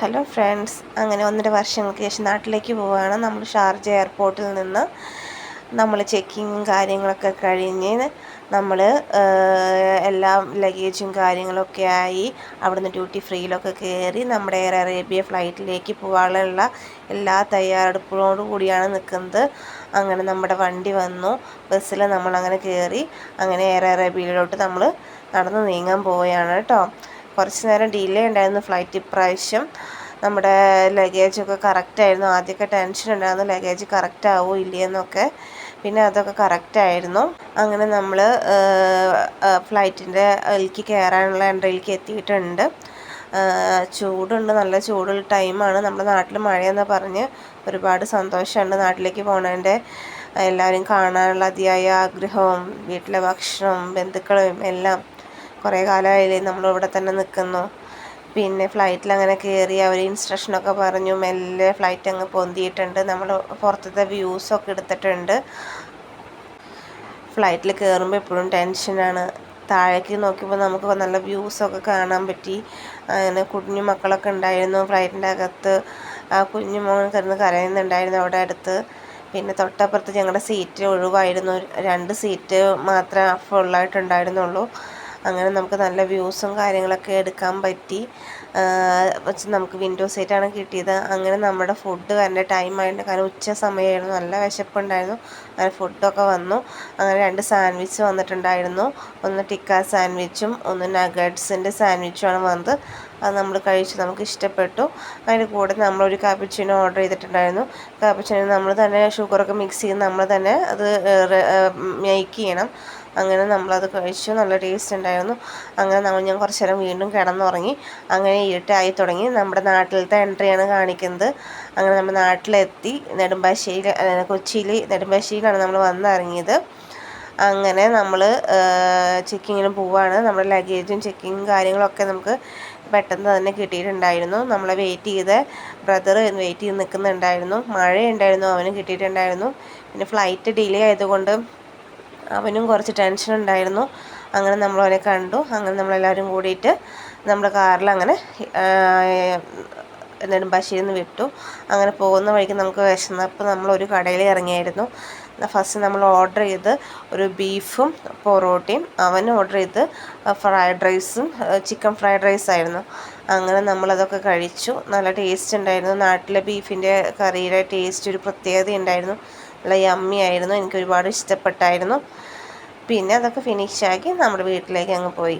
Hello friends, അങ്ങനെ 1.5 വർഷങ്ങൾക്ക് ശേഷം നാട്ടിലേക്ക് പോവുകയാണ്. നമ്മൾ ഷാർജ എയർപോർട്ടിൽ നിന്ന് നമ്മൾ ചെക്കിങ്ങും കാര്യങ്ങളൊക്കെ കഴിഞ്ഞ് നമ്മൾ എല്ലാം ലഗേജും കാര്യങ്ങളൊക്കെ ആയി അവിടുന്ന് ഡ്യൂട്ടി ഫ്രീയിലൊക്കെ കയറി നമ്മുടെ എയർ അറേബ്യ ഫ്ലൈറ്റിലേക്ക് പോകാനുള്ള എല്ലാ തയ്യാറെടുപ്പോടു കൂടിയാണ് നിൽക്കുന്നത്. അങ്ങനെ നമ്മുടെ വണ്ടി വന്നു, ബസ്സിൽ നമ്മളങ്ങനെ കയറി അങ്ങനെ എയർ അറേബ്യയിലോട്ട് നമ്മൾ നടന്ന് നീങ്ങാൻ പോവുകയാണ് കേട്ടോ. കുറച്ച് നേരം ഡിലേ ഉണ്ടായിരുന്നു ഫ്ലൈറ്റ് ഇപ്രാവശ്യം. നമ്മുടെ ലഗേജൊക്കെ കറക്റ്റായിരുന്നു. ആദ്യമൊക്കെ ടെൻഷൻ ഉണ്ടായിരുന്നു ലഗേജ് കറക്റ്റ് ആവുമോ ഇല്ലയെന്നൊക്കെ. പിന്നെ അതൊക്കെ കറക്റ്റായിരുന്നു. അങ്ങനെ നമ്മൾ ഫ്ലൈറ്റിൻ്റെ അതിലേക്ക് കയറാനുള്ള എൻട്രിയിലേക്ക് എത്തിയിട്ടുണ്ട്. ചൂടുണ്ട്, നല്ല ചൂടുള്ള ടൈമാണ്. നമ്മുടെ നാട്ടിൽ മഴയെന്ന് പറഞ്ഞ് ഒരുപാട് സന്തോഷമുണ്ട് നാട്ടിലേക്ക് പോണതിൻ്റെ. എല്ലാവരും കാണാനുള്ള അതിയായ ആഗ്രഹവും വീട്ടിലെ ഭക്ഷണവും ബന്ധുക്കളും എല്ലാം. കുറേ കാലമായില്ലേ നമ്മളിവിടെ തന്നെ നിൽക്കുന്നു. പിന്നെ ഫ്ലൈറ്റിൽ അങ്ങനെ കയറി അവർ ഇൻസ്ട്രക്ഷനൊക്കെ പറഞ്ഞു. മെല്ലെ ഫ്ലൈറ്റ് അങ്ങ് പൊന്തിയിട്ടുണ്ട്. നമ്മൾ പുറത്തത്തെ വ്യൂസൊക്കെ എടുത്തിട്ടുണ്ട്. ഫ്ലൈറ്റിൽ കയറുമ്പോൾ എപ്പോഴും ടെൻഷനാണ്. താഴേക്ക് നോക്കിയപ്പോൾ നമുക്ക് നല്ല വ്യൂസൊക്കെ കാണാൻ പറ്റി. അങ്ങനെ കുഞ്ഞു മക്കളൊക്കെ ഉണ്ടായിരുന്നു ഫ്ലൈറ്റിൻ്റെ അകത്ത്. ആ കുഞ്ഞു മോൻ കിടന്ന് കരയുന്നുണ്ടായിരുന്നു അവിടെ അടുത്ത്. പിന്നെ തൊട്ടപ്പുറത്ത് ഞങ്ങളുടെ സീറ്റ് ഒഴിവായിരുന്നു. 2 സീറ്റ് മാത്രമേ ഫുള്ളായിട്ടുണ്ടായിരുന്നുള്ളൂ. അങ്ങനെ നമുക്ക് നല്ല വ്യൂസും കാര്യങ്ങളൊക്കെ എടുക്കാൻ പറ്റി. നമുക്ക് വിൻഡോ സീറ്റാണ് കിട്ടിയത്. അങ്ങനെ നമ്മുടെ ഫുഡ് വരേണ്ട ടൈമായിട്ട്, കാരണം ഉച്ച സമയമായിരുന്നു, നല്ല വിശപ്പുണ്ടായിരുന്നു. അങ്ങനെ ഫുഡൊക്കെ വന്നു. അങ്ങനെ 2 സാൻഡ്വിച്ച് വന്നിട്ടുണ്ടായിരുന്നു. ഒന്ന് ടിക്ക സാൻഡ്വിച്ചും ഒന്ന് നഗറ്റ്സിൻ്റെ സാൻഡ്വിച്ചുമാണ് വന്നത്. അത് നമ്മൾ കഴിച്ചു, നമുക്ക് ഇഷ്ടപ്പെട്ടു. അതിൻ്റെ കൂടെ നമ്മളൊരു കാപ്പുച്ചിനോ ഓർഡർ ചെയ്തിട്ടുണ്ടായിരുന്നു. കാപ്പുച്ചിനോ നമ്മൾ തന്നെ ഷുഗറൊക്കെ മിക്സ് ചെയ്ത് നമ്മൾ തന്നെ അത് മേക്ക് ചെയ്യണം. അങ്ങനെ നമ്മളത് കഴിച്ചു, നല്ല ടേസ്റ്റ് ഉണ്ടായിരുന്നു. അങ്ങനെ ഞാൻ കുറച്ച് നേരം വീണ്ടും കിടന്നുറങ്ങി. അങ്ങനെ ഇരുട്ടായി തുടങ്ങി. നമ്മുടെ നാട്ടിലത്തെ എൻട്രിയാണ് കാണിക്കുന്നത്. അങ്ങനെ നമ്മൾ നാട്ടിലെത്തി. കൊച്ചിയിൽ നെടുമ്പാശ്ശേരിയിലാണ് നമ്മൾ വന്നിറങ്ങിയത്. അങ്ങനെ നമ്മൾ ചെക്കിങ്ങിന് പോവുകയാണ്. നമ്മുടെ ലഗേജും ചെക്കിങ്ങും കാര്യങ്ങളൊക്കെ നമുക്ക് പെട്ടെന്ന് തന്നെ കിട്ടിയിട്ടുണ്ടായിരുന്നു. നമ്മളെ വെയിറ്റ് ചെയ്ത ബ്രദർ വെയിറ്റ് ചെയ്ത് നിൽക്കുന്നുണ്ടായിരുന്നു. മഴയുണ്ടായിരുന്നു, അവനും കിട്ടിയിട്ടുണ്ടായിരുന്നു. പിന്നെ ഫ്ലൈറ്റ് ഡിലേ ആയതുകൊണ്ട് അവനും കുറച്ച് ടെൻഷൻ ഉണ്ടായിരുന്നു. അങ്ങനെ നമ്മളവനെ കണ്ടു. അങ്ങനെ നമ്മളെല്ലാവരും കൂടിയിട്ട് നമ്മുടെ കാറിൽ അങ്ങനെ നെടുമ്പാശ്ശേരിയിൽ നിന്ന് വിട്ടു. അങ്ങനെ പോകുന്ന വഴിക്ക് നമുക്ക് വിശന്നപ്പോൾ നമ്മളൊരു കടയിൽ ഇറങ്ങിയായിരുന്നു. ഫസ്റ്റ് നമ്മൾ ഓർഡർ ചെയ്ത് ഒരു ബീഫും പൊറോട്ടയും, അവൻ ഓർഡർ ചെയ്ത് ഫ്രൈഡ് റൈസും ചിക്കൻ ഫ്രൈഡ് റൈസായിരുന്നു. അങ്ങനെ നമ്മളതൊക്കെ കഴിച്ചു. നല്ല ടേസ്റ്റ് ഉണ്ടായിരുന്നു. നാട്ടിലെ ബീഫിൻ്റെ കറിയുടെ ടേസ്റ്റ് ഒരു പ്രത്യേകത ഉണ്ടായിരുന്നു. നല്ല യമ്മി ആയിരുന്നു. എനിക്ക് ഒരുപാട് ഇഷ്ടപ്പെട്ടായിരുന്നു. പിന്നെ അതൊക്കെ ഫിനിഷാക്കി നമ്മുടെ വീട്ടിലേക്ക് അങ്ങ് പോയി.